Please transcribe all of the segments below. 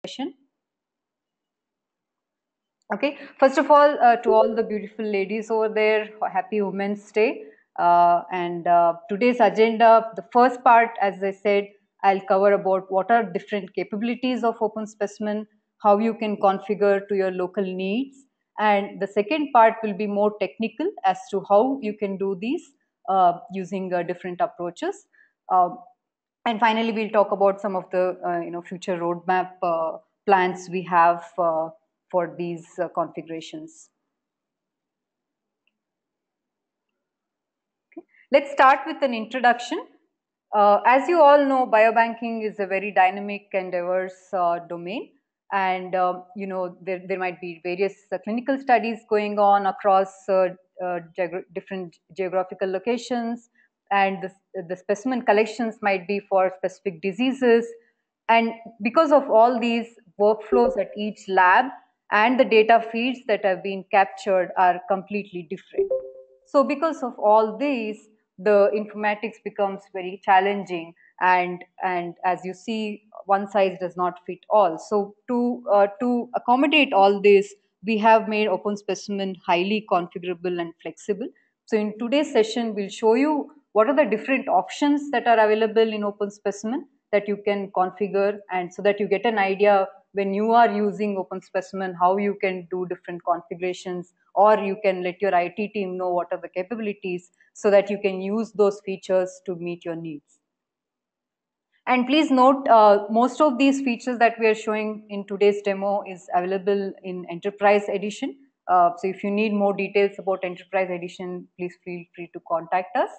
session. Okay, first of all, to all the beautiful ladies over there, happy Women's Day. And today's agenda, the first part, as I said, I'll cover about what are different capabilities of OpenSpecimen, how you can configure to your local needs. And the second part will be more technical as to how you can do these using different approaches. Um, and finally, we'll talk about some of the future roadmap plans we have for these configurations. Okay. Let's start with an introduction. As you all know, biobanking is a very dynamic and diverse domain, and there might be various clinical studies going on across different geographical locations, and the specimen collections might be for specific diseases. And because of all these workflows at each lab and the data feeds that have been captured are completely different. So because of all these, the informatics becomes very challenging, and as you see, one size does not fit all. So to accommodate all this, we have made OpenSpecimen highly configurable and flexible. So in today's session, we'll show you what are the different options that are available in OpenSpecimen that you can configure, and so that you get an idea when you are using OpenSpecimen how you can do different configurations, or you can let your IT team know what are the capabilities so that you can use those features to meet your needs. And please note, most of these features that we are showing in today's demo is available in Enterprise Edition. So if you need more details about Enterprise Edition, please feel free to contact us.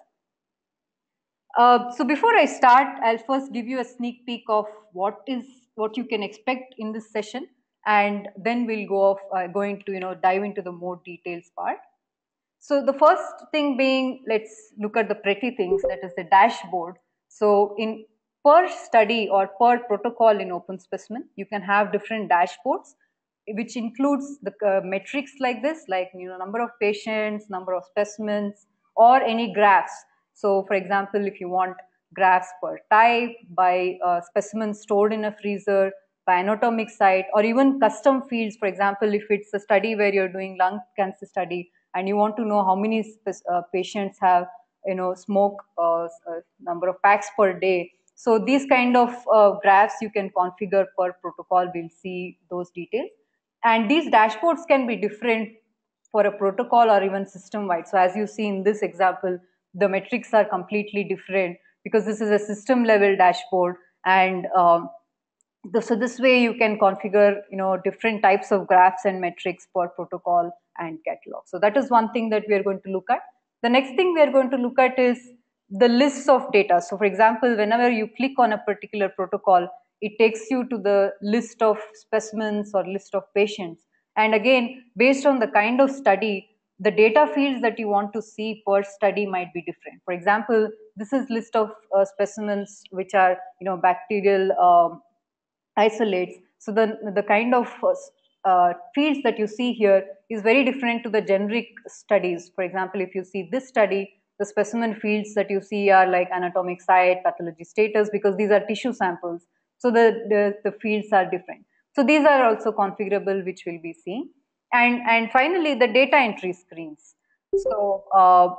So before I start, I'll first give you a sneak peek of what you can expect in this session, and then we'll going to dive into the more details part. So the first thing being, let's look at the pretty things, that is the dashboard. So in per study or per protocol in OpenSpecimen, you can have different dashboards, which includes the metrics like this, like number of patients, number of specimens, or any graphs. So for example, if you want graphs per type, by specimens stored in a freezer, by anatomic site, or even custom fields. For example, if it's a study where you're doing lung cancer study and you want to know how many patients have smoke number of packs per day. So these kind of graphs you can configure per protocol. We'll see those details. And these dashboards can be different for a protocol or even system wide. So as you see in this example, the metrics are completely different because this is a system level dashboard, and so this way you can configure different types of graphs and metrics per protocol and catalog. So that is one thing that we are going to look at. The next thing we are going to look at is the lists of data. So for example, whenever you click on a particular protocol, it takes you to the list of specimens or list of patients. And again, based on the kind of study, the data fields that you want to see per study might be different. For example, this is list of specimens which are bacterial isolates. So the kind of fields that you see here is very different to the generic studies. For example, if you see this study, the specimen fields that you see are like anatomic site, pathology status, because these are tissue samples. So the fields are different. So these are also configurable, which we'll be seeing. And finally, the data entry screens. So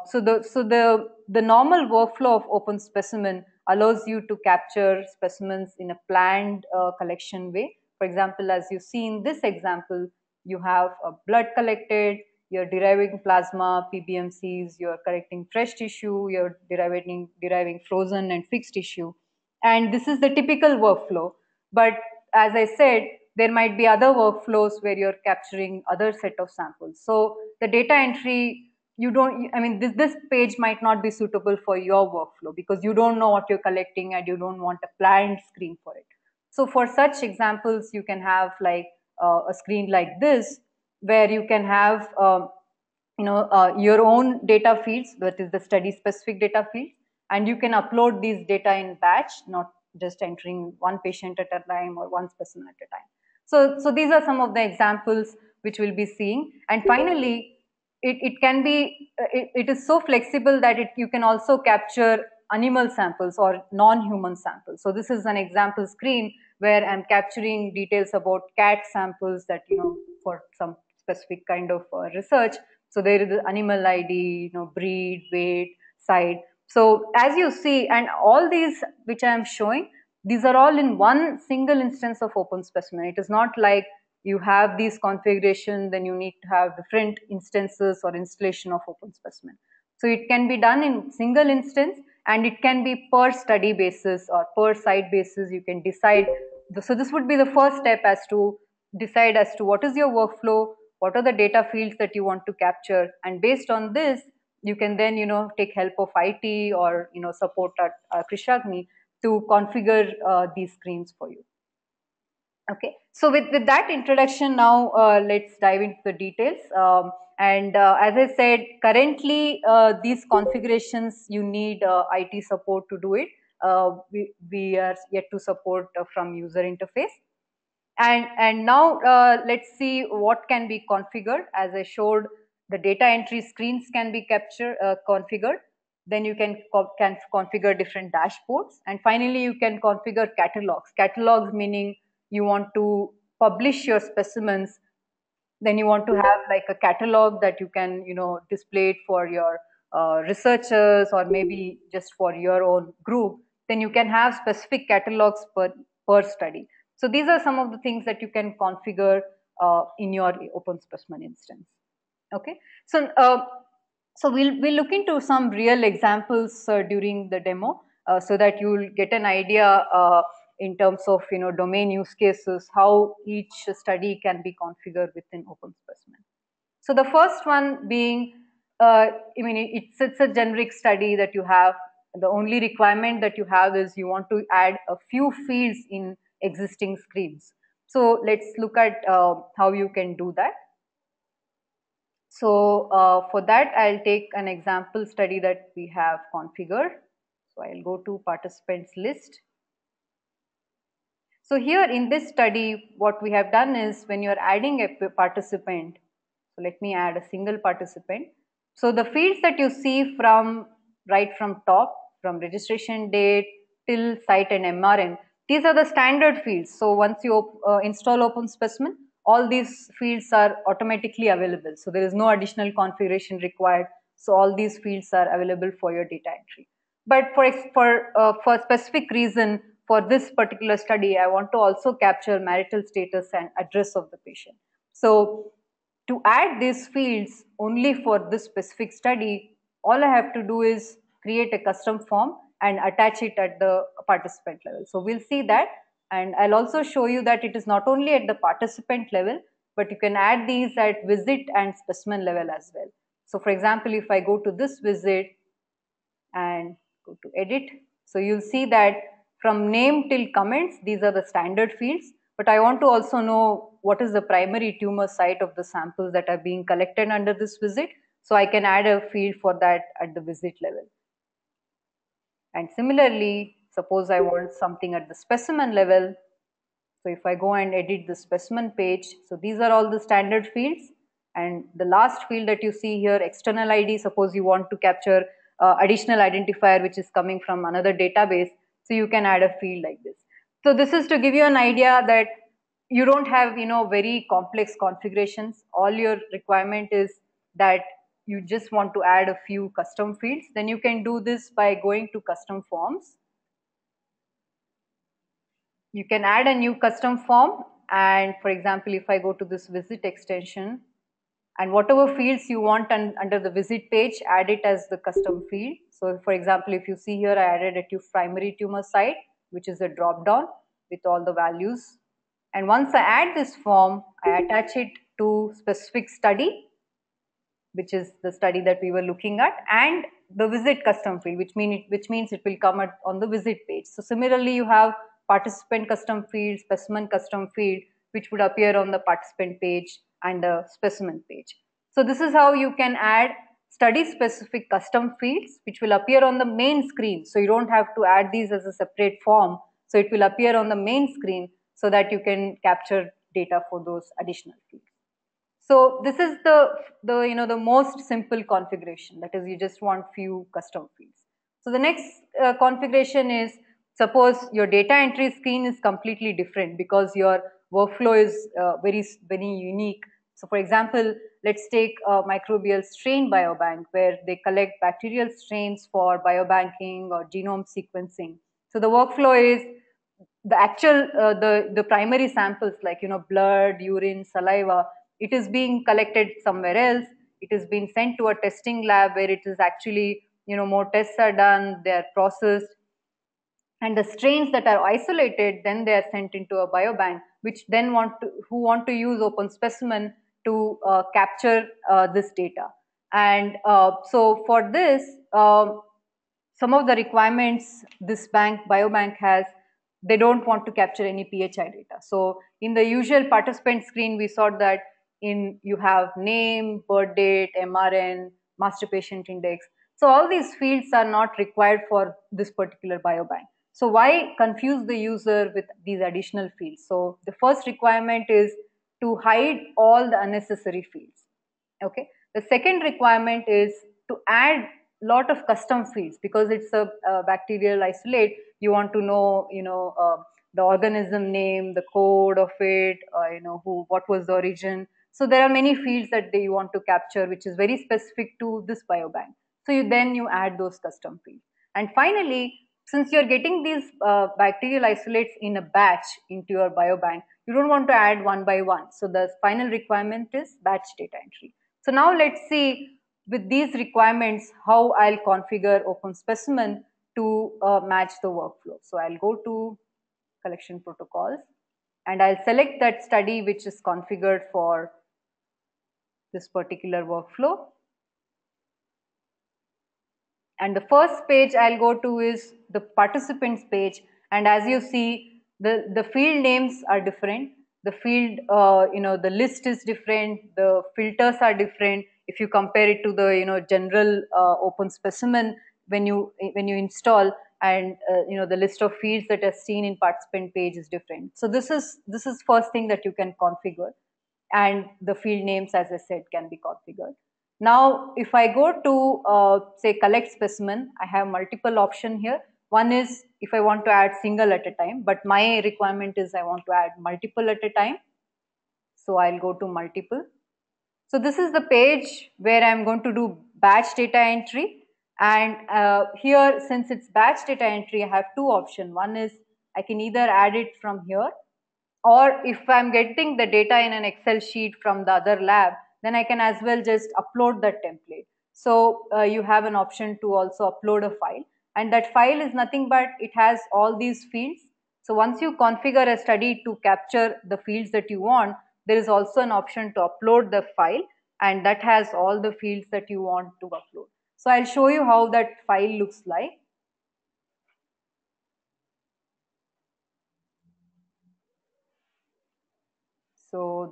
the normal workflow of OpenSpecimen allows you to capture specimens in a planned collection way. For example, as you see in this example, you have blood collected, you're deriving plasma, PBMCs, you're collecting fresh tissue, you're deriving frozen and fixed tissue. And this is the typical workflow. But as I said, there might be other workflows where you're capturing other set of samples. So the data entry, this page might not be suitable for your workflow because you don't know what you're collecting and you don't want a planned screen for it. So for such examples, you can have like a screen like this, where you can have your own data feeds, that is the study specific data feeds, and you can upload these data in batch, not just entering one patient at a time or one specimen at a time. So these are some of the examples which we'll be seeing. And finally, it is so flexible that you can also capture animal samples or non-human samples. So this is an example screen where I'm capturing details about cat samples that, for some specific kind of research. So there is the animal ID, breed, weight, site. So as you see, and all these which I am showing, these are all in one single instance of OpenSpecimen. It is not like you have these configurations, then you need to have different instances or installation of OpenSpecimen. So it can be done in single instance, and it can be per study basis or per site basis. You can decide. So this would be the first step, as to decide as to what is your workflow, what are the data fields that you want to capture, and based on this, you can then take help of IT or support at Krishagni to configure these screens for you. Okay, so with that introduction, now let's dive into the details. And as I said, currently these configurations, you need IT support to do it. We are yet to support from user interface. And now let's see what can be configured. As I showed, the data entry screens can be configured. Then you can configure different dashboards, and finally you can configure catalogs. Catalogs meaning you want to publish your specimens, then you want to have like a catalog that you can display it for your researchers, or maybe just for your own group. Then you can have specific catalogs per study. So these are some of the things that you can configure in your OpenSpecimen instance. Okay, so we'll look into some real examples during the demo, so that you'll get an idea in terms of domain use cases, how each study can be configured within OpenSpecimen. So the first one being, it's a generic study that you have. The only requirement that you have is you want to add a few fields in existing screens. So let's look at how you can do that. So for that, I'll take an example study that we have configured. So I'll go to participants list. So here in this study, what we have done is, when you're adding a participant, so let me add a single participant. So the fields that you see right from top, from registration date till site and MRN, these are the standard fields. So once you install OpenSpecimen, all these fields are automatically available. So there is no additional configuration required. So all these fields are available for your data entry. But for specific reason, for this particular study, I want to also capture marital status and address of the patient. So to add these fields only for this specific study, all I have to do is create a custom form and attach it at the participant level. So we'll see that, and I'll also show you that it is not only at the participant level, but you can add these at visit and specimen level as well. So for example, if I go to this visit and go to edit, so you'll see that from name till comments, these are the standard fields, but I want to also know what is the primary tumor site of the samples that are being collected under this visit. So I can add a field for that at the visit level. And similarly, suppose I want something at the specimen level. So if I go and edit the specimen page, so these are all the standard fields. And the last field that you see here, external ID, suppose you want to capture additional identifier which is coming from another database, so you can add a field like this. So this is to give you an idea that you don't have very complex configurations. All your requirement is that you just want to add a few custom fields. Then you can do this by going to custom forms. You can add a new custom form, and for example, if I go to this visit extension, and whatever fields you want under the visit page, add it as the custom field. So for example, if you see here, I added a primary tumor site, which is a drop down with all the values. And once I add this form, I attach it to specific study, which is the study that we were looking at, and the visit custom field, which means it will come on the visit page. So similarly, you have participant custom field, specimen custom field, which would appear on the participant page and the specimen page. So this is how you can add study specific custom fields, which will appear on the main screen. So you don't have to add these as a separate form. So it will appear on the main screen, so that you can capture data for those additional fields. So this is the most simple configuration, that is, you just want few custom fields. So the next configuration is Suppose your data entry screen is completely different because your workflow is very unique. So for example, let's take a microbial strain biobank where they collect bacterial strains for biobanking or genome sequencing. So the workflow is the actual the primary samples like blood, urine, saliva, it is being collected somewhere else. It is being sent to a testing lab where it is actually more tests are done, they are processed, and the strains that are isolated then they are sent into a biobank which then want to use OpenSpecimen to capture this data. And so for this, some of the requirements this biobank has, they don't want to capture any PHI data. So in the usual participant screen, we saw that you have name, birth date, MRN, master patient index. So all these fields are not required for this particular biobank. So why confuse the user with these additional fields? So the first requirement is to hide all the unnecessary fields. Okay. The second requirement is to add lot of custom fields because it's a bacterial isolate. You want to know, the organism name, the code of it, what was the origin. So there are many fields that you want to capture, which is very specific to this biobank. So you add those custom fields. And finally, since you're getting these bacterial isolates in a batch into your biobank, you don't want to add one by one. So the final requirement is batch data entry. So now let's see with these requirements how I'll configure OpenSpecimen to match the workflow. So I'll go to collection protocols and I'll select that study which is configured for this particular workflow. And the first page I'll go to is the participants page, and as you see, the field names are different. The field, the list is different. The filters are different. If you compare it to the general OpenSpecimen when you install, and the list of fields that are seen in participant page is different. So this is first thing that you can configure, and the field names, as I said, can be configured. Now, if I go to say collect specimen, I have multiple option here. One is if I want to add single at a time, but my requirement is I want to add multiple at a time. So I'll go to multiple. So this is the page where I'm going to do batch data entry. And here, since it's batch data entry, I have two options. One is I can either add it from here, or if I'm getting the data in an Excel sheet from the other lab, then I can as well just upload that template. So you have an option to also upload a file, and that file is nothing but it has all these fields. So once you configure a study to capture the fields that you want, there is also an option to upload the file, and that has all the fields that you want to upload. So I'll show you how that file looks like. So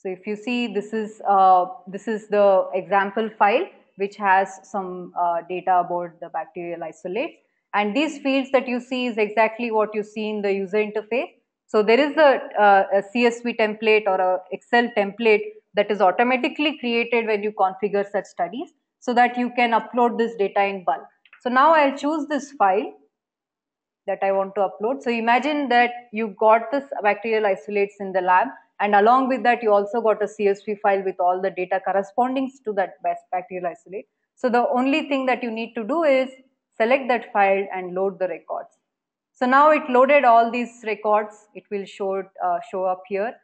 so if you see, this is the example file which has some data about the bacterial isolates, and these fields that you see is exactly what you see in the user interface. So there is a CSV template or a Excel template that is automatically created when you configure such studies, so that you can upload this data in bulk. So now I'll choose this file that I want to upload. So imagine that you got this bacterial isolates in the lab, and along with that you also got a CSV file with all the data corresponding to that bacterial isolate. So the only thing that you need to do is select that file and load the records. So now it loaded all these records. It will show up here,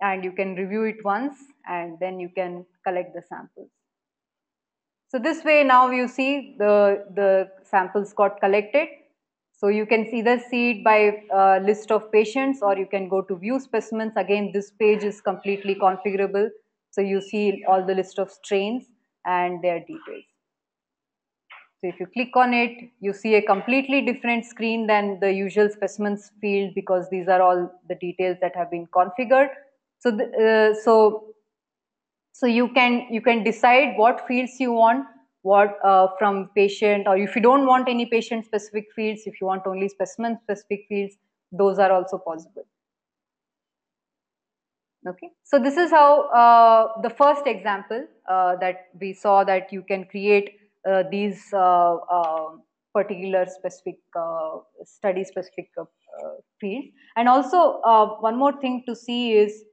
and you can review it once, and then you can collect the samples. So this way now you see the samples got collected. So you can either see it by list of patients, or you can go to view specimens. Again, this page is completely configurable. So you see all the list of strains and their details. So if you click on it, you see a completely different screen than the usual specimens field, because these are all the details that have been configured. So so you can decide what fields you want, what from patient, or if you don't want any patient specific fields, if you want only specimen specific fields, those are also possible. Okay, so this is how the first example that we saw, that you can create these particular specific study specific fields. And also one more thing to see is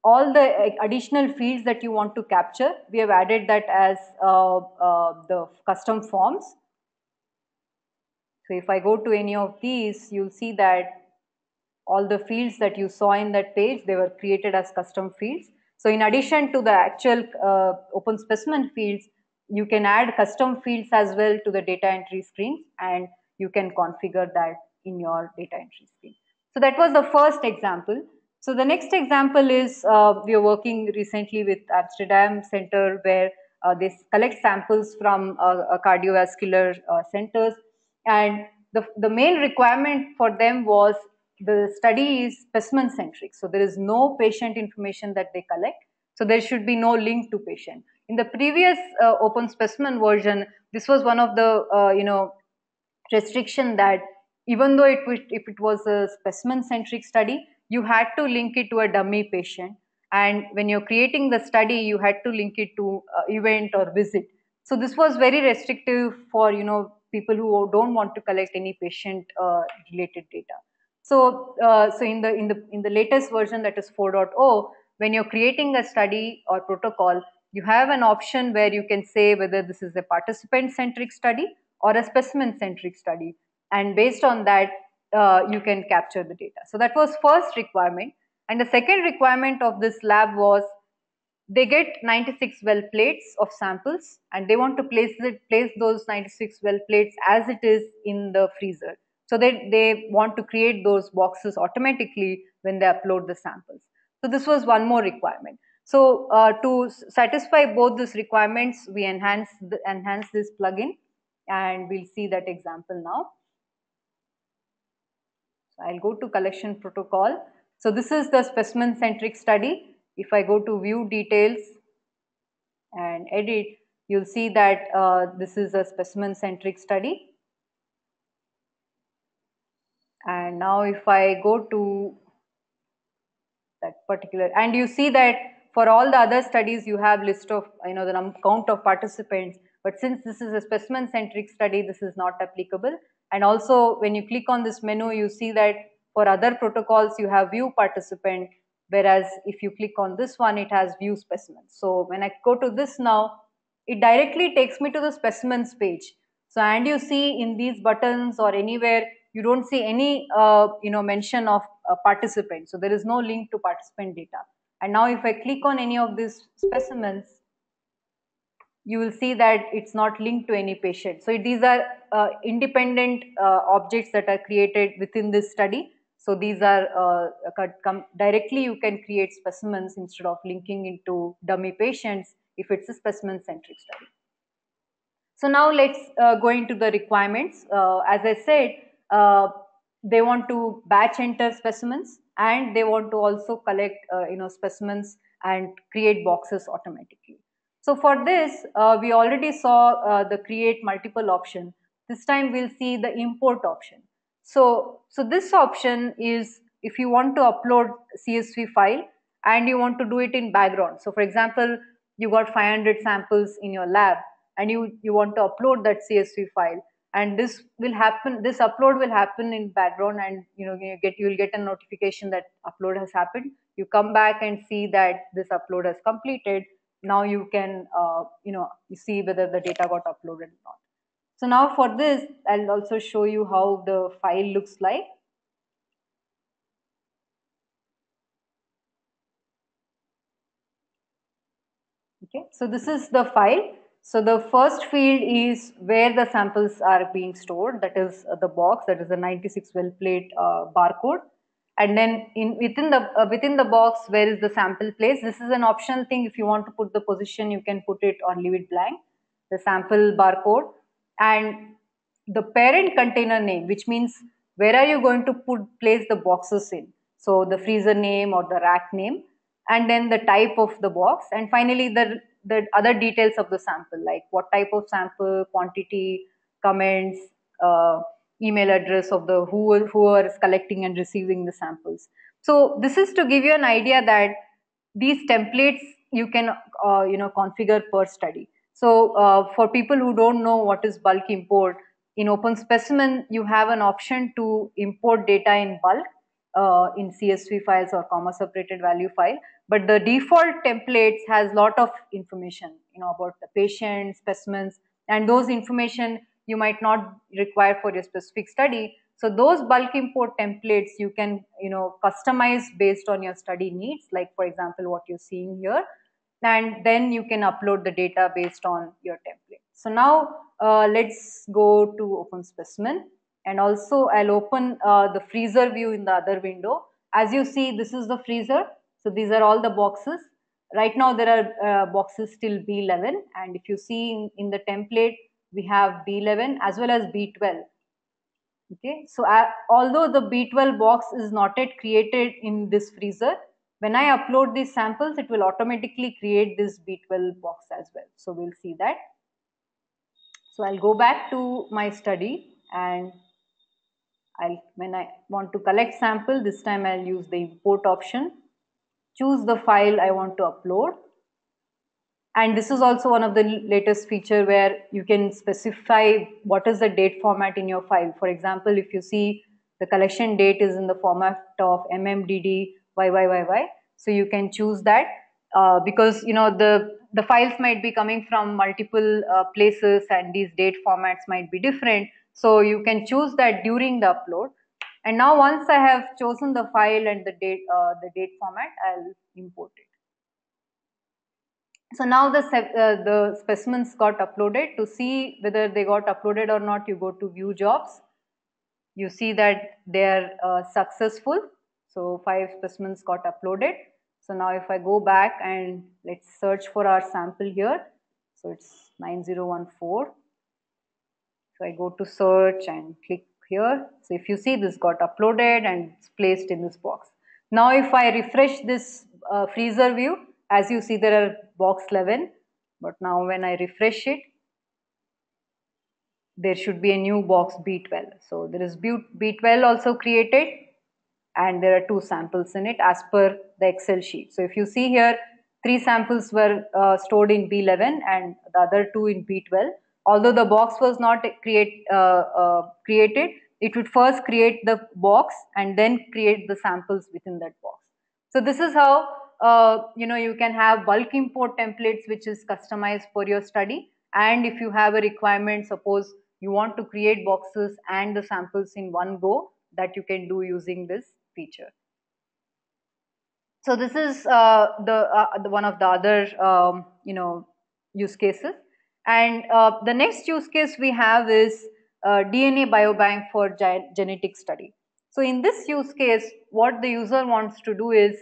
all the additional fields that you want to capture. We have added that as the custom forms. So if I go to any of these, you'll see that all the fields that you saw in that page, they were created as custom fields. So in addition to the actual open specimen fields, you can add custom fields as well to the data entry screen, and you can configure that in your data entry screen. So that was the first example. So the next example is we are working recently with Amsterdam Center, where they collect samples from cardiovascular centers, and the main requirement for them was the study is specimen centric. So there is no patient information that they collect. So there should be no link to patient. In the previous open specimen version, this was one of the restriction, that even though if it was a specimen centric study, you had to link it to a dummy patient, and when you're creating the study, you had to link it to event or visit. So this was very restrictive for people who don't want to collect any patient related data. So in the latest version, that is 4.0, when you're creating a study or protocol, you have an option where you can say whether this is a participant centric study or a specimen centric study, and based on that you can capture the data. So that was first requirement. And the second requirement of this lab was they get 96 well plates of samples, and they want to place those 96 well plates as it is in the freezer. So they want to create those boxes automatically when they upload the samples. So this was one more requirement. So to satisfy both these requirements, we enhance this plugin, and we'll see that example now. So I'll go to collection protocol. So this is the specimen centric study. If I go to view details and edit, you'll see that this is a specimen centric study. And now if I go to that particular, and you see that for all the other studies you have list of the count of participants, but since this is a specimen centric study, this is not applicable. And also when you click on this menu, you see that for other protocols you have view participant, whereas if you click on this one, it has view specimens. So when I go to this now, it directly takes me to the specimens page. So and you see in these buttons or anywhere, you don't see any mention of participant. So there is no link to participant data. And now if I click on any of these specimens, you will see that it's not linked to any patient. So these are independent objects that are created within this study. So these are directly you can create specimens instead of linking into dummy patients if it's a specimen centric study. So now let's go into the requirements. As I said, they want to batch enter specimens, and they want to also collect specimens and create boxes automatically. So for this, we already saw the create multiple option. This time we'll see the import option. So this option is if you want to upload CSV file and you want to do it in background. So for example, you got 500 samples in your lab, and you want to upload that CSV file, and this upload will happen in background, and you will get a notification that upload has happened. You come back and see that this upload has completed. Now you can you see whether the data got uploaded or not. So now for this, I'll also show you how the file looks like. Okay, so this is the file. So the first field is where the samples are being stored, that is the box, that is the 96 well plate barcode. And then within the box, where is the sample placed? This is an optional thing. If you want to put the position, you can put it or leave it blank. The sample barcode and the parent container name, which means where are you going to place the boxes in. So the freezer name or the rack name, and then the type of the box, and finally the other details of the sample, like what type of sample, quantity, comments, email address of the whoever is collecting and receiving the samples. So this is to give you an idea that these templates you can configure per study. So for people who don't know what is bulk import, in OpenSpecimen you have an option to import data in bulk in CSV files or comma separated value file. But the default templates has lot of information, about the patient, specimens, and those information you might not require for your specific study. So those bulk import templates you can, customize based on your study needs, like for example what you're seeing here, and then you can upload the data based on your template. So now let's go to OpenSpecimen, and also I'll open the freezer view in the other window. As you see, this is the freezer. So these are all the boxes. Right now there are boxes till B11, and if you see in the template, we have B11 as well as B12. Okay, so although the B12 box is not yet created in this freezer, when I upload these samples, it will automatically create this B12 box as well. So we'll see that. So I'll go back to my study, and when I want to collect sample, this time I'll use the import option, choose the file I want to upload. And this is also one of the latest feature where you can specify what is the date format in your file. For example, if you see the collection date is in the format of MMDD YYYY, so you can choose that because the files might be coming from multiple places, and these date formats might be different. So you can choose that during the upload. And now once I have chosen the file and the date format, I'll import it. So now the specimens got uploaded. To see whether they got uploaded or not, you go to view jobs. You see that they are successful. So 5 specimens got uploaded. So now if I go back and let's search for our sample here. So it's 9014. So I go to search and click here. So if you see, this got uploaded and it's placed in this box. Now if I refresh this freezer view, as you see there are box 11, but now when I refresh it, there should be a new box B12. So there is B12 also created, and there are 2 samples in it as per the Excel sheet. So if you see here, 3 samples were stored in B11 and the other 2 in B12. Although the box was not created, it would first create the box and then create the samples within that box. So this is how you can have bulk import templates which is customized for your study. And if you have a requirement, suppose you want to create boxes and the samples in one go, that you can do using this feature. So this is the one of the other use cases. And the next use case we have is DNA biobank for genetic study. So in this use case, what the user wants to do is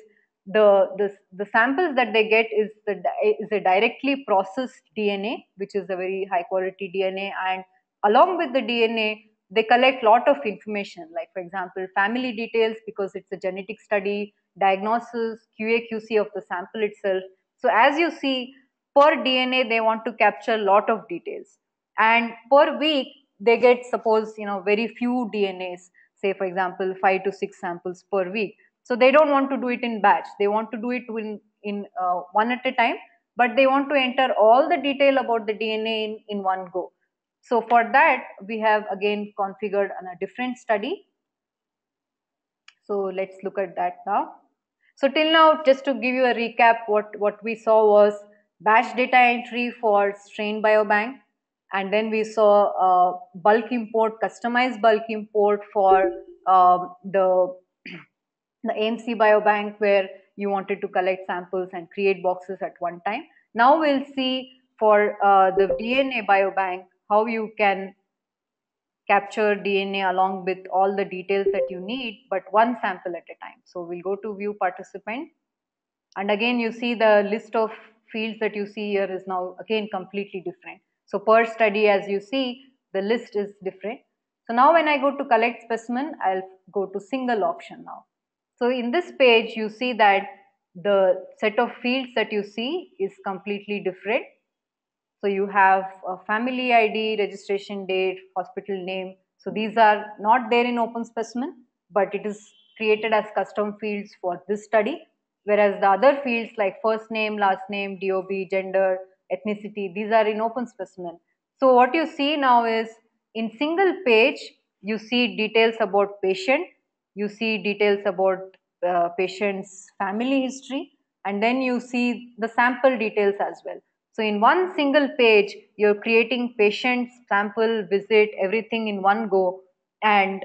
the samples that they get is a directly processed DNA, which is a very high quality DNA, and along with the DNA, they collect lot of information, like for example, family details, because it's a genetic study, diagnosis, QA/QC of the sample itself. So as you see, per DNA they want to capture lot of details, and per week they get, suppose very few DNAs, say for example 5 to 6 samples per week. So they don't want to do it in batch, they want to do it in one at a time, but they want to enter all the detail about the DNA in one go. So for that we have again configured a different study. So let's look at that now. So till now, just to give you a recap, what we saw was batch data entry for strain biobank, and then we saw bulk import, customized bulk import for the AMC biobank, where you wanted to collect samples and create boxes at one time. Now we'll see for the DNA biobank how you can capture DNA along with all the details that you need, but one sample at a time. So we'll go to view participant, and again you see the list of fields that you see here is now again completely different. So per study, as you see, the list is different. So now when I go to collect specimen, I'll go to single option now. So in this page you see that the set of fields that you see is completely different. So you have a family ID, registration date, hospital name. So these are not there in OpenSpecimen, but it is created as custom fields for this study. Whereas the other fields like first name, last name, DOB, gender, ethnicity. These are in OpenSpecimen. So what you see now is in single page, you see details about patient, you see details about patient's family history, and then you see the sample details as well. So in one single page, you're creating patient, sample, visit, everything in one go, and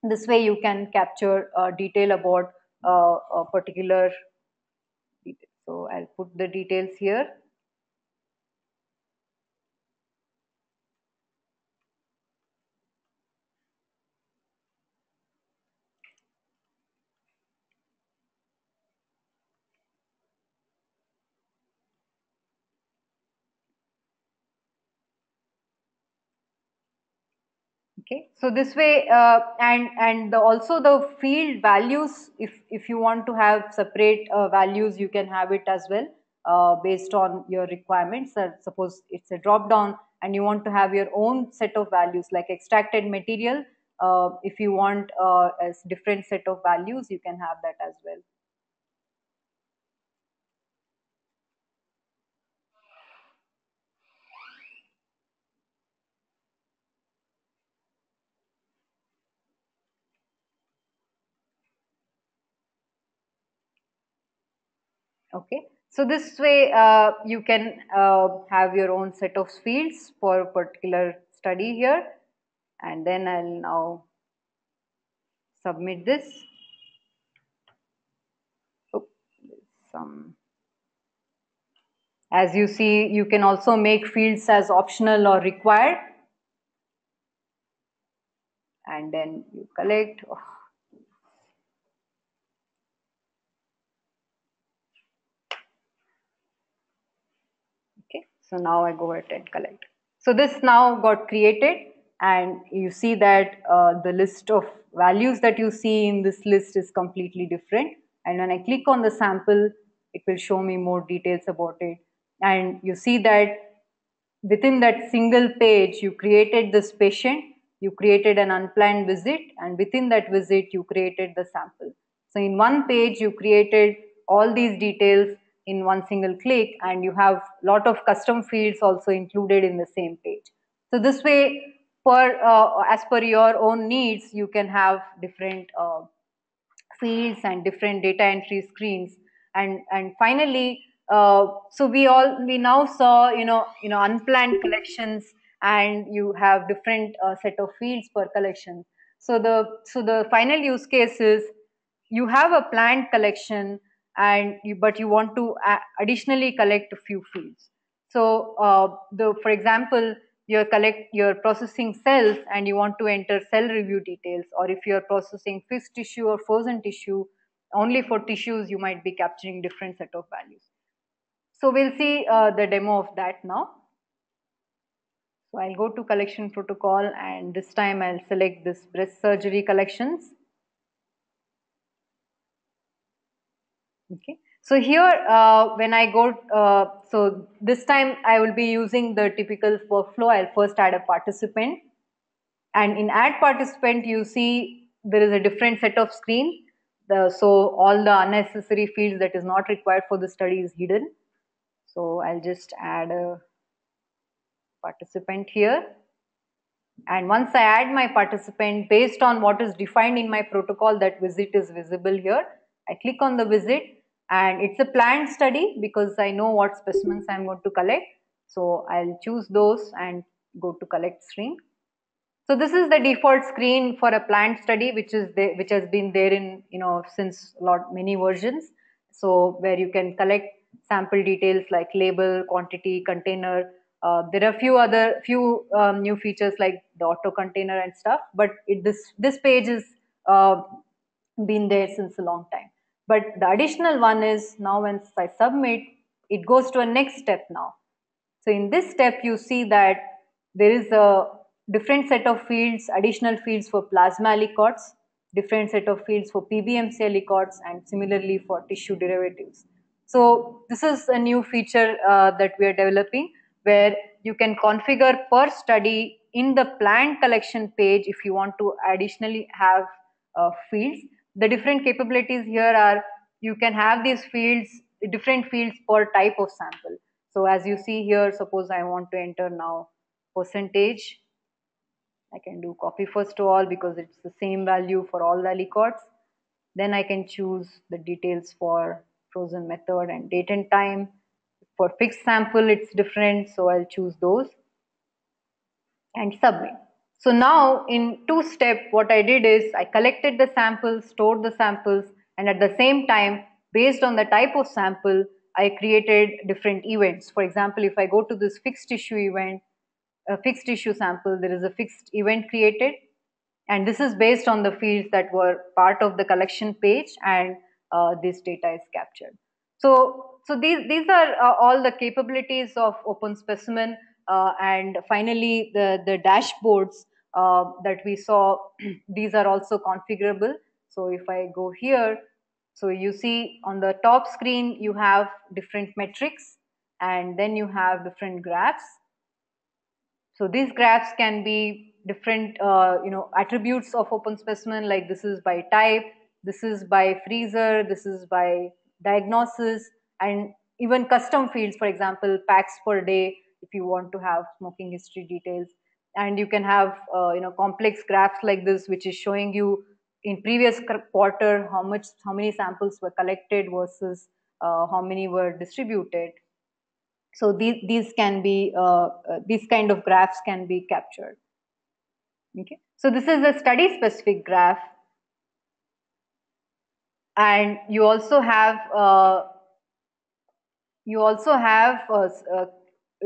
this way you can capture detail about a particular detail. So I'll put the details here. Okay, so this way, also the field values, if you want to have separate values, you can have it as well based on your requirements. Suppose it's a drop down and you want to have your own set of values like extracted material. If you want a different set of values, you can have that as well. Okay, so this way you can have your own set of fields for a particular study here, and then I'll now submit this. Oh, some. As you see, you can also make fields as optional or required, and then you collect. Oh. Okay, so now I go ahead and collect. So this now got created, and you see that the list of values that you see in this list is completely different. And when I click on the sample, it will show me more details about it. And you see that within that single page, you created this patient, you created an unplanned visit, and within that visit, you created the sample. So in one page, you created all these details in one single click, and you have a lot of custom fields also included in the same page. So this way, as per your own needs, you can have different fields and different data entry screens. And finally, so we now saw unplanned collections, and you have different set of fields per collection. So the final use case is you have a planned collection, but you want to additionally collect a few fields. So for example, you're processing cells and you want to enter cell review details, or if you're processing fish tissue or frozen tissue, only for tissues you might be capturing different set of values. So we'll see the demo of that now. So I'll go to collection protocol, and this time I'll select this breast surgery collections. Okay. So here, when I go, so this time I will be using the typical workflow. I'll first add a participant, and in add participant, you see there is a different set of screen. So all the unnecessary fields that is not required for the study is hidden. So I'll just add a participant here. And once I add my participant, based on what is defined in my protocol, that visit is visible here. I click on the visit, and it's a planned study because I know what specimens I'm going to collect. So I'll choose those and go to collect screen. So this is the default screen for a planned study, which has been there in since many versions. So where you can collect sample details like label, quantity, container. There are few new features like the auto container and stuff, but this page is been there since a long time. But the additional one is now once I submit, it goes to a next step now. So in this step, you see that there is a different set of fields, additional fields for plasma aliquots, different set of fields for PBMC aliquots, and similarly for tissue derivatives. So this is a new feature that we are developing, where you can configure per study in the planned collection page if you want to additionally have fields. The different capabilities here are you can have these fields, different fields per type of sample. So as you see here, suppose I want to enter now percentage. I can do copy first to all because it's the same value for all the aliquots. Then I can choose the details for frozen method and date and time. For fixed sample, it's different, so I'll choose those and submit. So now in two-step, what I did is I collected the samples, stored the samples, and at the same time, based on the type of sample, I created different events. For example, if I go to this fixed issue event, a fixed issue sample, there is a fixed event created, and this is based on the fields that were part of the collection page, and this data is captured. So these are all the capabilities of OpenSpecimen, and finally the dashboards that we saw. These are also configurable. So if I go here, so you see on the top screen you have different metrics, and then you have different graphs. So these graphs can be different, attributes of OpenSpecimen, like this is by type, this is by freezer, this is by diagnosis, and even custom fields, for example, packs per day, if you want to have smoking history details. And you can have, complex graphs like this, which is showing you in previous quarter how many samples were collected versus how many were distributed. So these can be these kind of graphs can be captured. Okay, so this is a study specific graph, and you also have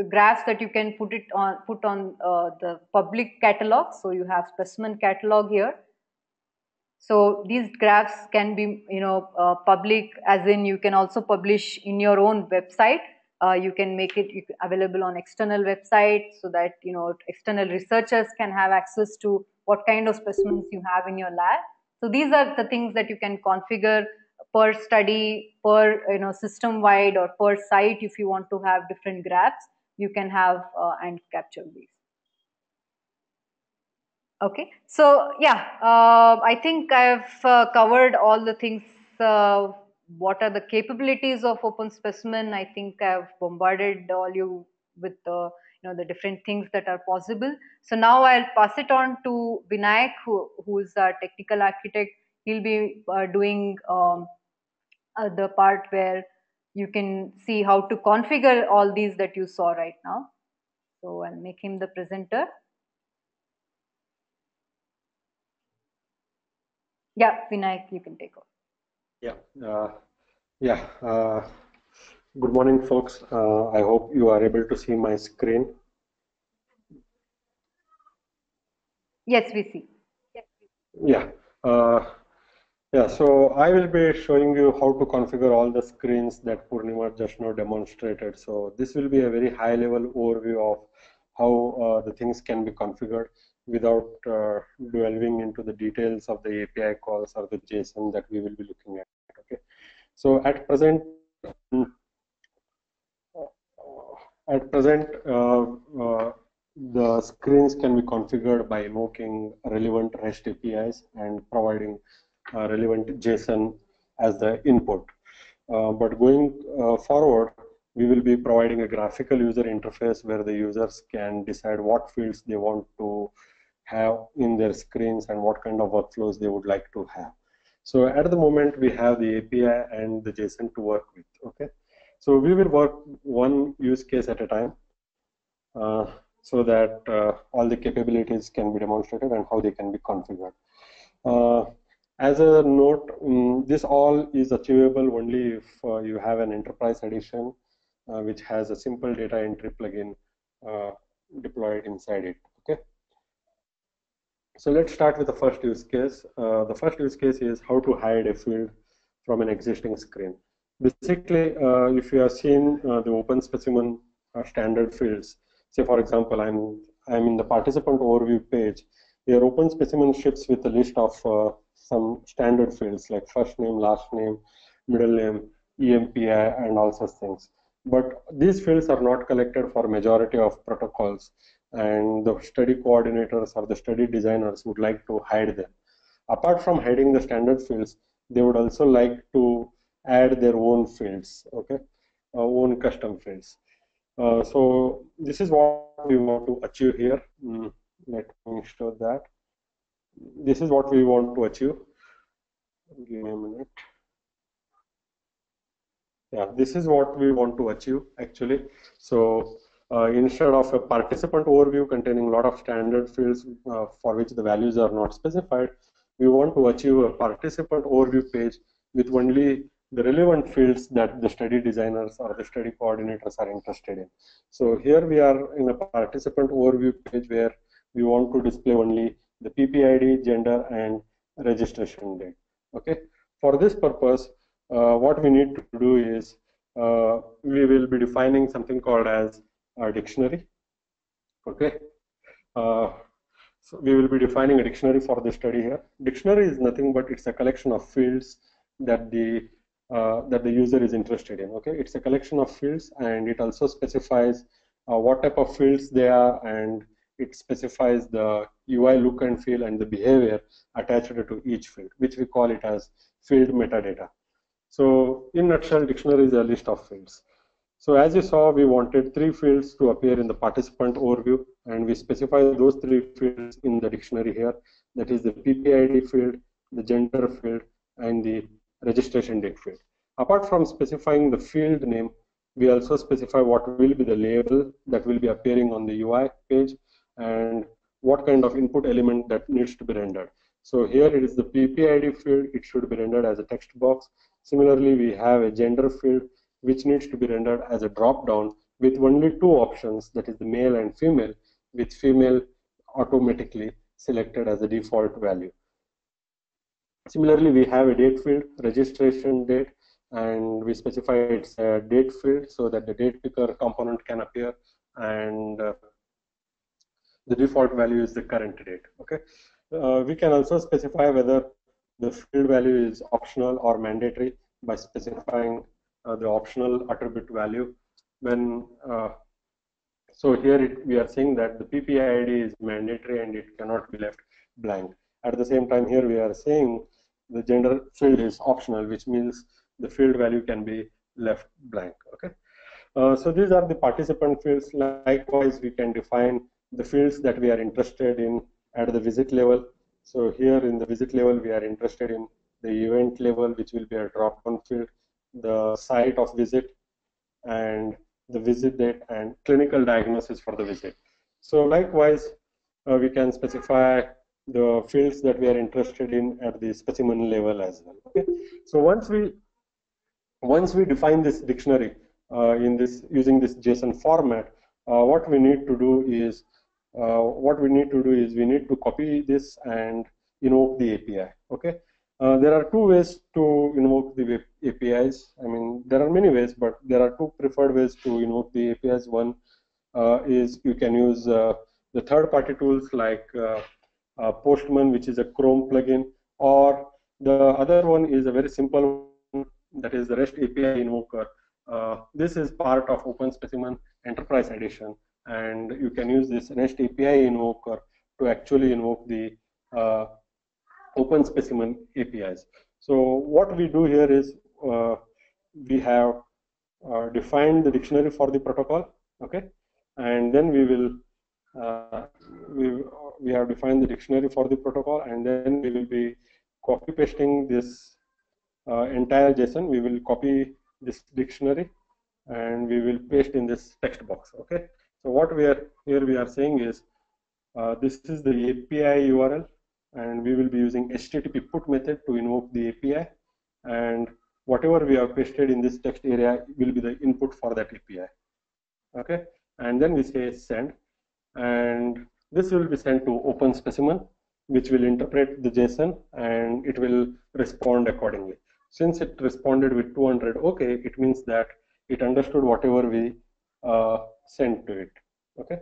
graphs that you can put on the public catalog. So you have specimen catalog here. So these graphs can be, public, as in you can also publish in your own website. You can make it available on external websites so that, external researchers can have access to what kind of specimens you have in your lab. So these are the things that you can configure per study, per, system wide, or per site. If you want to have different graphs, you can have and capture these. Okay, so yeah, I think I've covered all the things. What are the capabilities of OpenSpecimen? I think I've bombarded all you with the different things that are possible. So now I'll pass it on to Vinayak, who is our technical architect. He'll be doing the part where you can see how to configure all these that you saw right now. So I'll make him the presenter. Yeah, Vinayak, you can take over. Good morning, folks. I hope you are able to see my screen. Yes, we see. So I will be showing you how to configure all the screens that Purnima just now demonstrated. So this will be a very high level overview of how the things can be configured without delving into the details of the API calls or the JSON that we will be looking at. Okay. So at present, the screens can be configured by invoking relevant REST APIs and providing relevant JSON as the input. But going forward, we will be providing a graphical user interface where the users can decide what fields they want to have in their screens and what kind of workflows they would like to have. So at the moment, we have the API and the JSON to work with. Okay. So we will work one use case at a time so that all the capabilities can be demonstrated and how they can be configured. As a note, this all is achievable only if you have an enterprise edition which has a simple data entry plugin deployed inside it. Okay. So let's start with the first use case. The first use case is how to hide a field from an existing screen. Basically, if you have seen the OpenSpecimen standard fields, say for example, I'm in the participant overview page. Your OpenSpecimen ships with a list of some standard fields like first name, last name, middle name, EMPI, and all such things. But these fields are not collected for majority of protocols, and the study coordinators or the study designers would like to hide them. Apart from hiding the standard fields, they would also like to add their own fields, okay, own custom fields. So this is what we want to achieve here. Let me show that. This is what we want to achieve. Give me a minute. Yeah, this is what we want to achieve actually. So instead of a participant overview containing a lot of standard fields for which the values are not specified, we want to achieve a participant overview page with only the relevant fields that the study designers or the study coordinators are interested in. So here we are in a participant overview page where we want to display only the PPID, gender, and registration date. Okay. For this purpose, what we need to do is we will be defining something called as a dictionary. Okay. Uh, so we will be defining a dictionary for the study here. Dictionary is nothing but it's a collection of fields that the user is interested in. Okay, it's a collection of fields, and it also specifies what type of fields they are, and it specifies the UI look and feel and the behavior attached to each field, which we call it as field metadata. So in nutshell, dictionary is a list of fields. So as you saw, we wanted 3 fields to appear in the participant overview, and we specify those 3 fields in the dictionary here. That is the PPID field, the gender field, and the registration date field. Apart from specifying the field name, we also specify what will be the label that will be appearing on the UI page and what kind of input element that needs to be rendered. So here it is the PPID field, it should be rendered as a text box. Similarly, we have a gender field which needs to be rendered as a drop down with only 2 options, that is the male and female, with female automatically selected as the default value. Similarly, we have a date field, registration date, and we specify it's a date field so that the date picker component can appear, and the default value is the current date. Okay, we can also specify whether the field value is optional or mandatory by specifying the optional attribute value. When so here we are saying that the PPID is mandatory and it cannot be left blank. At the same time, here we are saying the gender field is optional, which means the field value can be left blank. Okay. So these are the participant fields. Likewise, we can define the fields that we are interested in at the visit level. So here in the visit level, we are interested in the event level, which will be a drop-down field, the site of visit, and the visit date and clinical diagnosis for the visit. So likewise, we can specify the fields that we are interested in at the specimen level as well. Okay. So once we define this dictionary in this using this JSON format, what we need to do is we need to copy this and invoke the API. Okay, there are 2 ways to invoke the APIs. I mean, there are many ways, but there are 2 preferred ways to invoke the APIs. One is you can use the third-party tools like Postman, which is a Chrome plugin, or the other one is a very simple one, that is the REST API invoker. This is part of OpenSpecimen Enterprise Edition, and you can use this REST API invoker to actually invoke the OpenSpecimen APIs. So what we do here is we have defined the dictionary for the protocol, okay, and then we will we have defined the dictionary for the protocol, and then we will be copy pasting this entire JSON. We will copy this dictionary and we will paste in this text box. Okay. So what we are saying is this is the API URL, and we will be using HTTP put method to invoke the API, and whatever we have pasted in this text area will be the input for that API. Okay, and then we say send, and this will be sent to OpenSpecimen, which will interpret the JSON and it will respond accordingly. Since it responded with 200 OK, it means that it understood whatever we sent to it. Okay.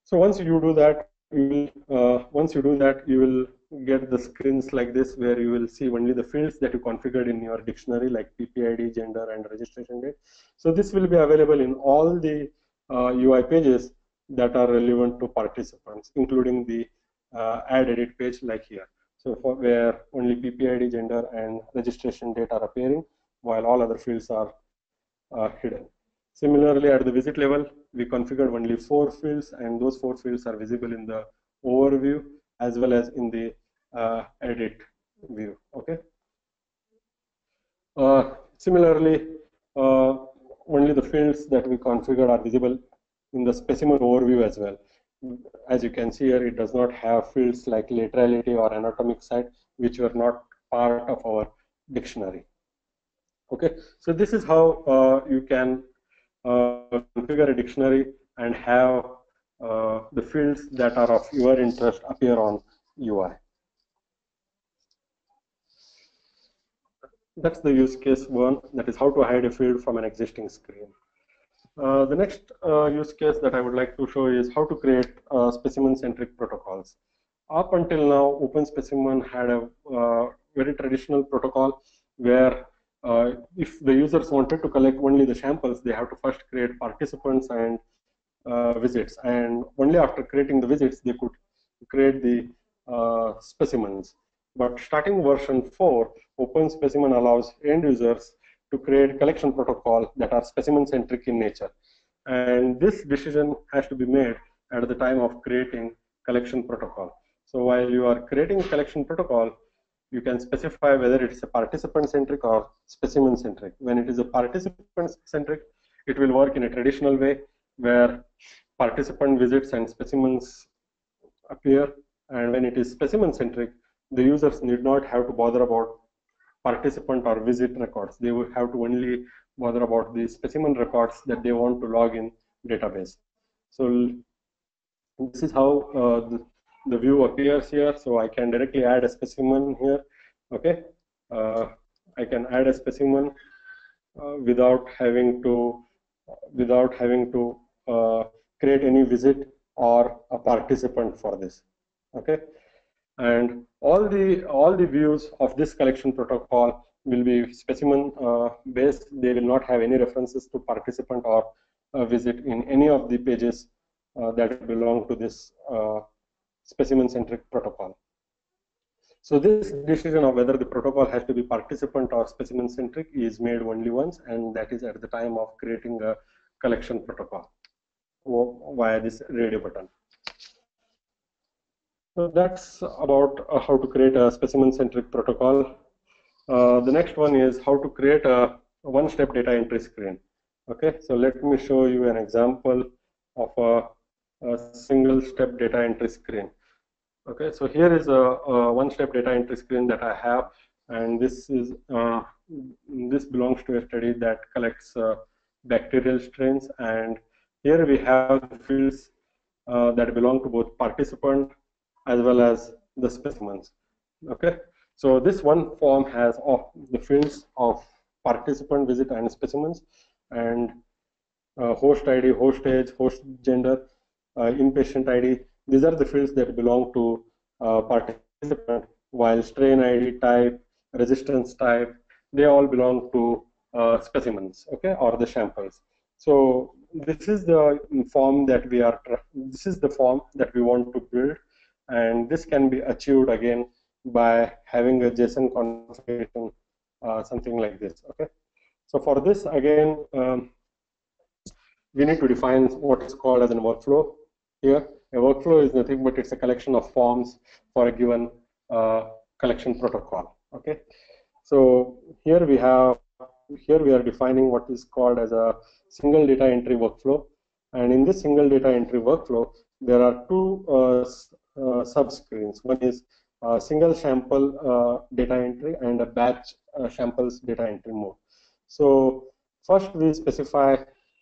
So once you do that, you will get the screens like this, where you will see only the fields that you configured in your dictionary, like PPID, gender, and registration date. So this will be available in all the UI pages that are relevant to participants, including the add edit page like here. So for where only PPID, gender, and registration date are appearing, while all other fields are hidden. Similarly, at the visit level, we configured only 4 fields, and those 4 fields are visible in the overview as well as in the edit view. Okay. Similarly, uh, only the fields that we configured are visible in the specimen overview as well. As you can see here, it does not have fields like laterality or anatomic site, which were not part of our dictionary. Okay, so this is how you can configure a dictionary and have the fields that are of your interest appear on UI. That's the use case one, that is how to hide a field from an existing screen. The next use case that I would like to show is how to create specimen-centric protocols. Up until now, OpenSpecimen had a very traditional protocol where if the users wanted to collect only the samples, they have to first create participants and visits, and only after creating the visits they could create the specimens. But starting version 4, OpenSpecimen allows end users to create collection protocol that are specimen centric in nature, and this decision has to be made at the time of creating collection protocol. So while you are creating collection protocol, you can specify whether it's a participant centric or specimen centric. When it is a participant centric, it will work in a traditional way where participant visits and specimens appear, and when it is specimen centric, the users need not have to bother about participant or visit records. They will have to only bother about the specimen records that they want to log in database. So this is how the view appears here. So I can directly add a specimen here. Okay, I can add a specimen without having to create any visit or a participant for this. Okay, and all the views of this collection protocol will be specimen based. They will not have any references to participant or visit in any of the pages that belong to this specimen centric protocol. So this decision of whether the protocol has to be participant or specimen centric is made only once, and that is at the time of creating a collection protocol via this radio button. So that's about how to create a specimen-centric protocol. The next one is how to create a one-step data entry screen. Okay, so let me show you an example of a single-step data entry screen. Okay, so here is a one-step data entry screen that I have, and this belongs to a study that collects bacterial strains, and here we have the fields that belong to both participant as well as the specimens. Okay, so this one form has the fields of participant, visit, and specimens, and host ID, host age, host gender, inpatient ID. These are the fields that belong to participant, while strain ID, type, resistance type, they all belong to specimens, okay, or the samples. So this is the form that we want to build, and this can be achieved again by having a JSON configuration, something like this. Okay, so for this again, we need to define what is called as a workflow. Here, a workflow is nothing but it's a collection of forms for a given collection protocol. Okay, so here we are defining what is called as a single data entry workflow, and in this single data entry workflow, there are two sub-screens. One is single sample data entry and a batch samples data entry mode. So first we specify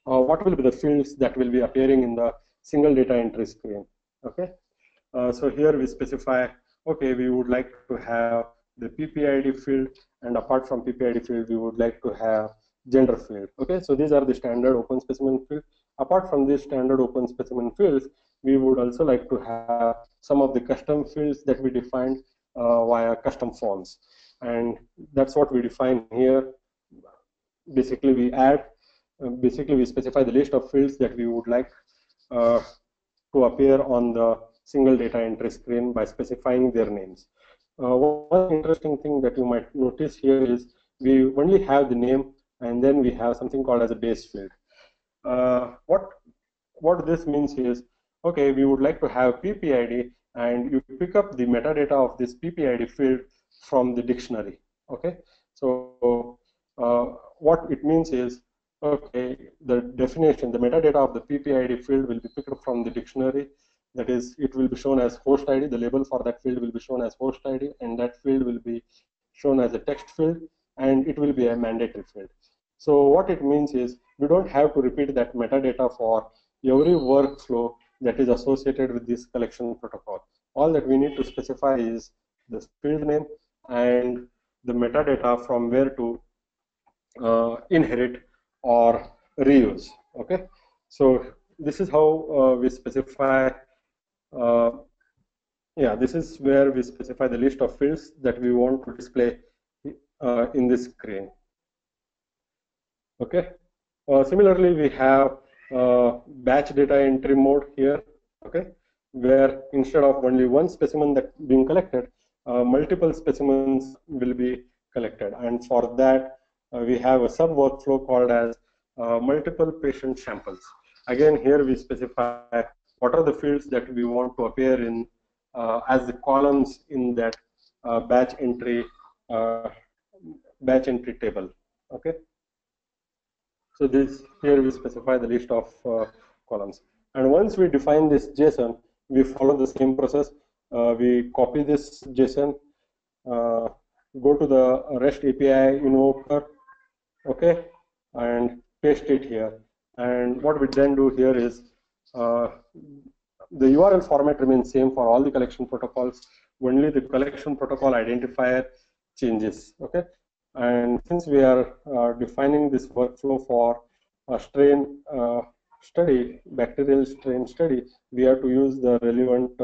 what will be the fields that will be appearing in the single data entry screen. Okay, so here we specify, okay, we would like to have the PPID field, and apart from PPID field, we would like to have gender field. Okay, so these are the standard OpenSpecimen fields. Apart from these standard OpenSpecimen fields, we would also like to have some of the custom fields that we defined via custom forms, and that's what we define here. Basically, we specify the list of fields that we would like to appear on the single data entry screen by specifying their names. One interesting thing that you might notice here is we only have the name, and then we have something called as a base field. What this means is, okay, we would like to have PPID, and you pick up the metadata of this PPID field from the dictionary. Okay, so what it means is, okay, the definition, the metadata of the PPID field will be picked up from the dictionary. That is, it will be shown as host ID. The label for that field will be shown as host ID, and that field will be shown as a text field, and it will be a mandatory field. So what it means is, we don't have to repeat that metadata for every workflow that is associated with this collection protocol. All that we need to specify is the field name and the metadata from where to inherit or reuse. Okay, so this is how we specify. Uh, yeah, this is where we specify the list of fields that we want to display in this screen. Okay. Similarly, we have batch data entry mode here. Okay, where instead of only one specimen that being collected, multiple specimens will be collected, and for that we have a sub workflow called as multiple patient samples. Again, here we specify what are the fields that we want to appear in as the columns in that batch entry table. Okay. So this here we specify the list of columns, and once we define this JSON, we follow the same process. We copy this JSON, go to the REST API invoker, okay, and paste it here. And what we then do here is the URL format remains same for all the collection protocols. Only the collection protocol identifier changes. Okay. And since we are defining this workflow for a strain study, bacterial strain study, we have to use the relevant,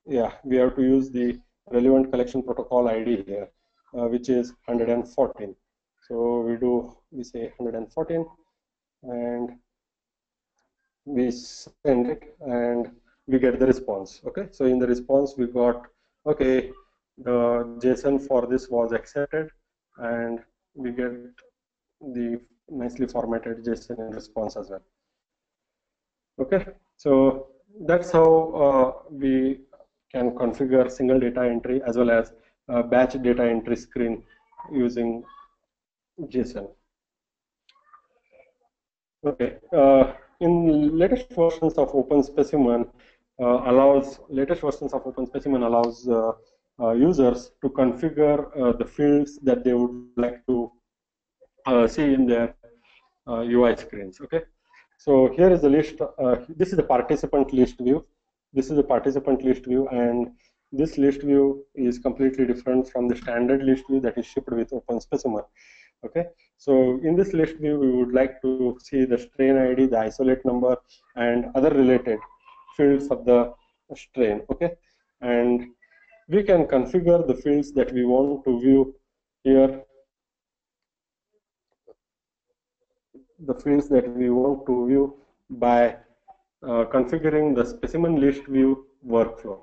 we have to use the relevant collection protocol ID here, which is 114. So we say 114, and we send it, and we get the response. Okay, so in the response we got, okay, the JSON for this was accepted, and we get the nicely formatted JSON in response as well. Okay, so that's how we can configure single data entry as well as batch data entry screen using JSON. Okay, in latest versions of OpenSpecimen allows users to configure the fields that they would like to see in their UI screens. Okay, so here is the list. This is the participant list view. And this list view is completely different from the standard list view that is shipped with OpenSpecimen. Okay, so in this list view, we would like to see the strain ID, the isolate number, and other related fields of the strain. Okay, and we can configure the fields that we want to view here. The fields that we want to view by configuring the specimen list view workflow.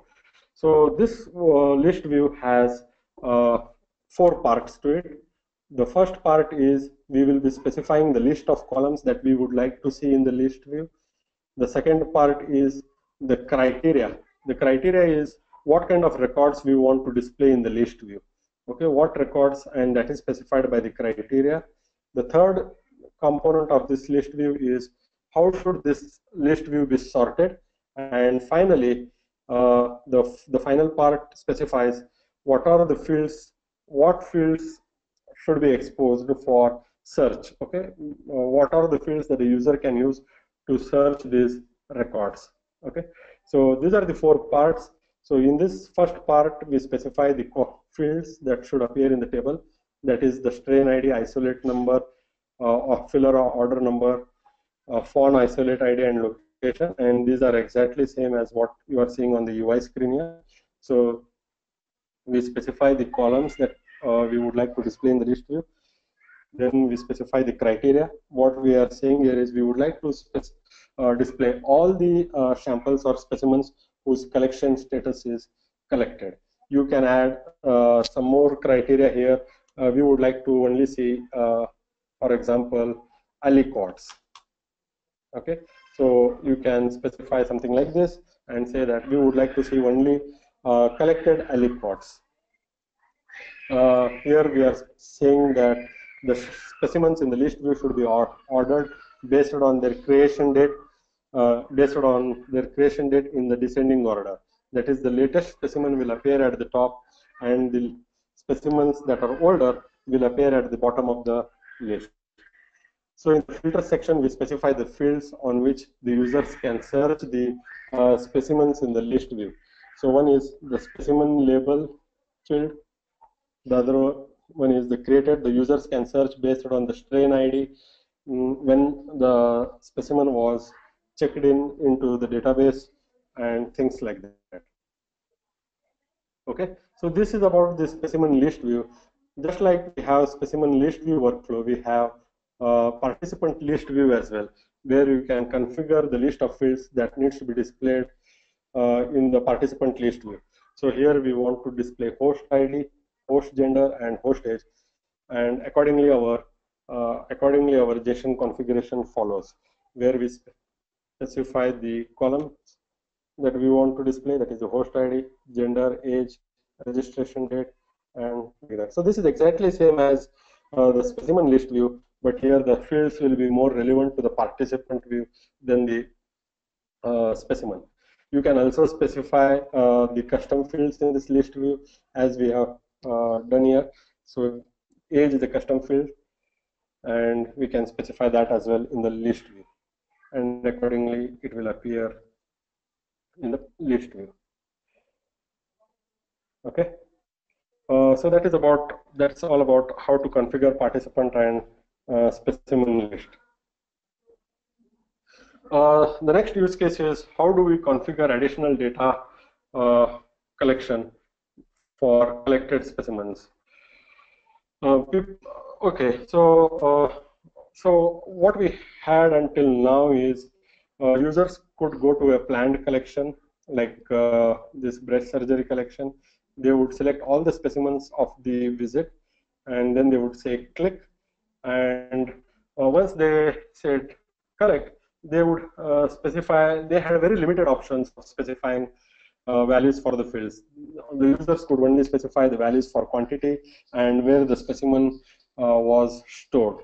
So this list view has 4 parts to it. The first part is we will be specifying the list of columns that we would like to see in the list view. The second part is the criteria. The criteria is what kind of records we want to display in the list view. Okay, what records, and that is specified by the criteria. The third component of this list view is how should this list view be sorted, and finally the final part specifies what are the fields, what fields should be exposed for search. Okay, what are the fields that the user can use to search these records. Okay, so these are the 4 parts. So in this first part, we specify the fields that should appear in the table. That is the strain ID, isolate number, filler or order number, fawn isolate ID, and location. And these are exactly same as what you are seeing on the UI screen here. So we specify the columns that we would like to display in the list view. Then we specify the criteria. What we are saying here is we would like to display all the samples or specimens whose collection status is collected. You can add some more criteria here. We would like to only see, for example, aliquots. Okay, so you can specify something like this and say that we would like to see only collected aliquots. Here we are saying that the specimens in the list view should be ordered based on their creation date, in the descending order. That is, the latest specimen will appear at the top, and the specimens that are older will appear at the bottom of the list. So in the filter section, we specify the fields on which the users can search the specimens in the list view. So one is the specimen label field. The other one is the created. The users can search based on the strain ID when the specimen was checked into the database and things like that. Okay, so this is about the specimen list view. Just like we have specimen list view workflow, we have participant list view as well, where you can configure the list of fields that needs to be displayed in the participant list view. So here we want to display host ID, host gender, and host age, and accordingly our JSON configuration follows, where we specify the columns that we want to display, that is the host ID, gender, age, registration date, and like that. So this is exactly same as the specimen list view, but here the fields will be more relevant to the participant view than the specimen. You can also specify the custom fields in this list view as we have done here. So age is a custom field, and we can specify that as well in the list view, and accordingly it will appear in the list view. Okay, so that's all about how to configure participant and specimen list. The next use case is how do we configure additional data collection for collected specimens. Okay, so what we had until now is users could go to a planned collection like this breast surgery collection. They would select all the specimens of the visit, and then they would say click, and once they said correct, they would specify. They had very limited options of specifying values for the fields. The users could only specify the values for quantity and where the specimen was stored.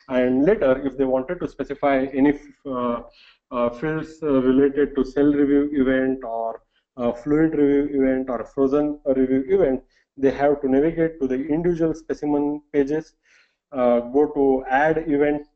And later, if they wanted to specify any fields related to cell review event or fluid review event or frozen review event, they have to navigate to the individual specimen pages, go to add event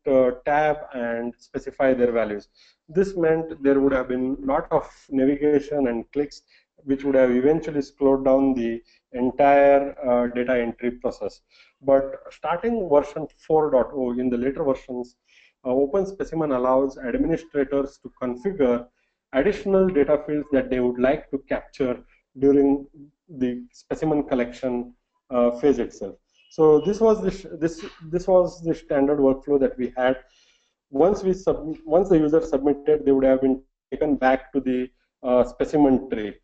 tab and specify their values. This meant there would have been a lot of navigation and clicks, which would have eventually slowed down the entire data entry process. But starting version 4.0, in the later versions, OpenSpecimen allows administrators to configure additional data fields that they would like to capture during the specimen collection phase itself. So this was the standard workflow that we had. Once the user submitted, they would have been taken back to the specimen tree.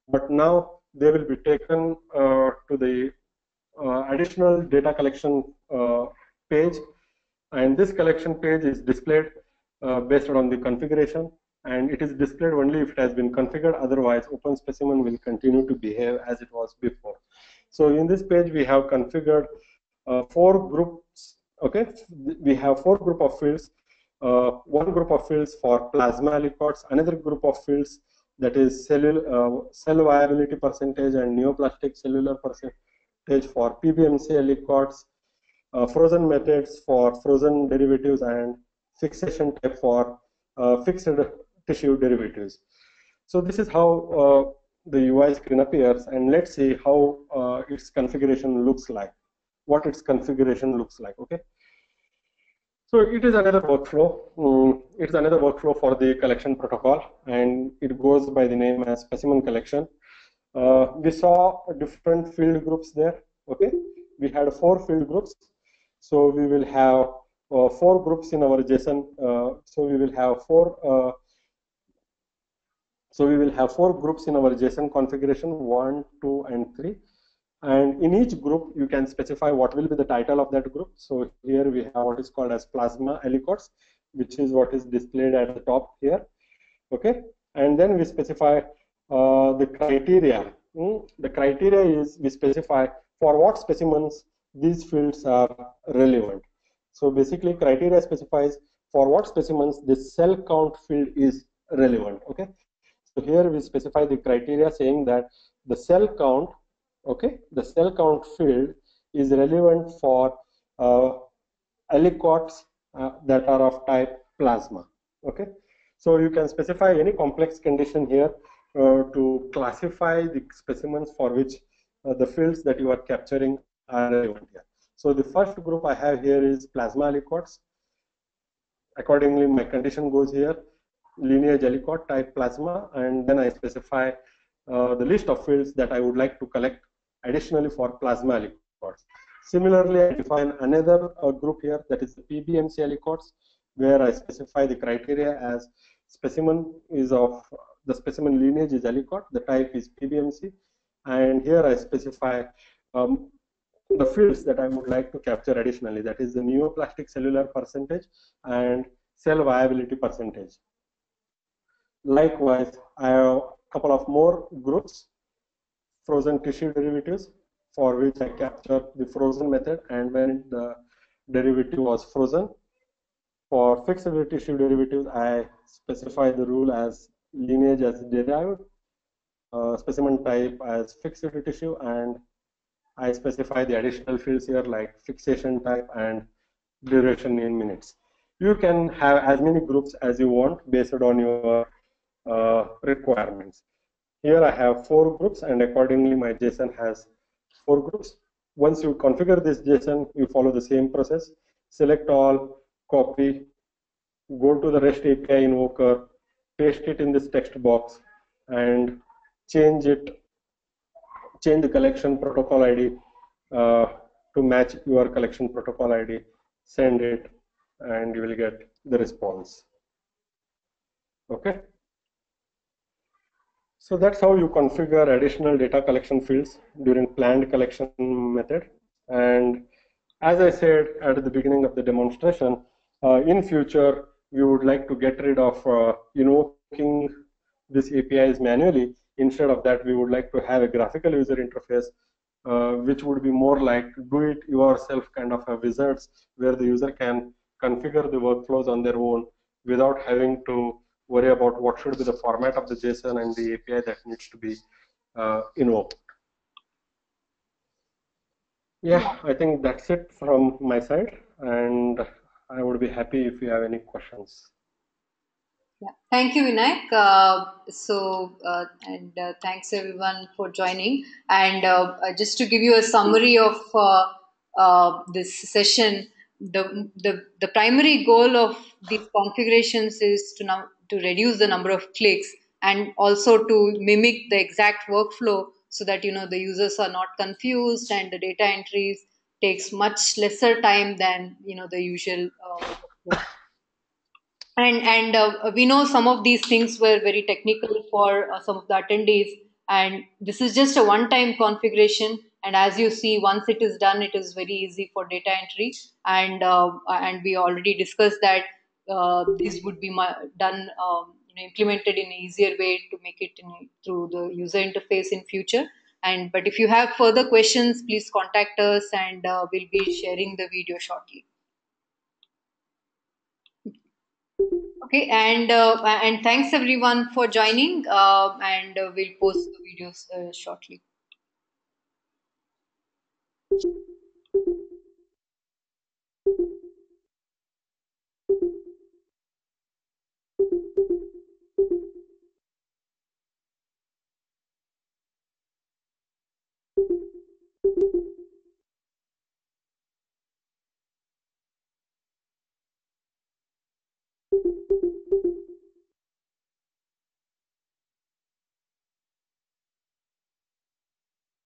But now they will be taken to the additional data collection page, and this collection page is displayed based on the configuration, and it is displayed only if it has been configured. Otherwise, OpenSpecimen will continue to behave as it was before. So in this page, we have configured 4 groups. Okay, we have 4 group of fields. One group of fields for plasma aliquots, another group of fields that is cell viability percentage and neoplastic cellular percentage for PBMC aliquots, frozen methods for frozen derivatives, and fixation type for fixed tissue derivatives. So this is how the UI screen appears, and let's see how its configuration looks like, what its configuration looks like. Okay. So it is another workflow. It's another workflow for the collection protocol, and it goes by the name as specimen collection. We saw different field groups there. Okay, we had 4 field groups. So we will have 4 groups in our JSON. So we will have 4. So we will have 4 groups in our JSON configuration, 1, 2, and 3. And in each group, you can specify what will be the title of that group. So here we have what is called as plasma aliquots, which is what is displayed at the top here. Okay, and then we specify the criteria. The criteria is we specify for what specimens these fields are relevant. So basically, criteria specifies for what specimens this cell count field is relevant. Okay, so here we specify the criteria saying that the cell count, okay, the cell count field is relevant for aliquots that are of type plasma. Okay, so you can specify any complex condition here to classify the specimens for which the fields that you are capturing are relevant here. So the first group I have here is plasma aliquots. Accordingly, my condition goes here, lineage aliquot type plasma, and then I specify the list of fields that I would like to collect additionally for plasma aliquots. Similarly, I define another group here, that is the PBMC aliquots, where I specify the criteria as specimen is of the specimen lineage is aliquot, the type is PBMC, and here I specify the fields that I would like to capture additionally, that is the neoplastic cellular percentage and cell viability percentage. Likewise, I have a couple of more groups, frozen tissue derivatives, for which I capture the frozen method and when the derivative was frozen. For fixed tissue derivatives, I specify the rule as lineage as derived, specimen type as fixed tissue, and I specify the additional fields here like fixation type and duration in minutes. You can have as many groups as you want based on your requirements. Here I have 4 groups, and accordingly my JSON has 4 groups. Once you configure this JSON, you follow the same process. Select all, copy, go to the REST API invoker, paste it in this text box, and change the collection protocol ID to match your collection protocol ID, send it, and you will get the response. Okay. So that's how you configure additional data collection fields during planned collection method. And as I said at the beginning of the demonstration, in future, we would like to get rid of invoking these APIs manually. Instead of that, we would like to have a graphical user interface, which would be more like do-it-yourself kind of a wizards, where the user can configure the workflows on their own without having to worry about what should be the format of the JSON and the API that needs to be invoked. Yeah, I think that's it from my side, and I would be happy if you have any questions. Yeah. Thank you, Vinayak. Thanks everyone for joining. And just to give you a summary of this session, the primary goal of these configurations is to reduce the number of clicks and also to mimic the exact workflow so that the users are not confused and the data entries takes much lesser time than the usual workflow. And we know some of these things were very technical for some of the attendees, and this is just a one time configuration, and as you see, once it is done, it is very easy for data entry, and we already discussed that this would be done implemented in an easier way to make it through the user interface in future. And but if you have further questions, please contact us, and we'll be sharing the video shortly. Okay, and thanks everyone for joining. And we'll post the videos shortly.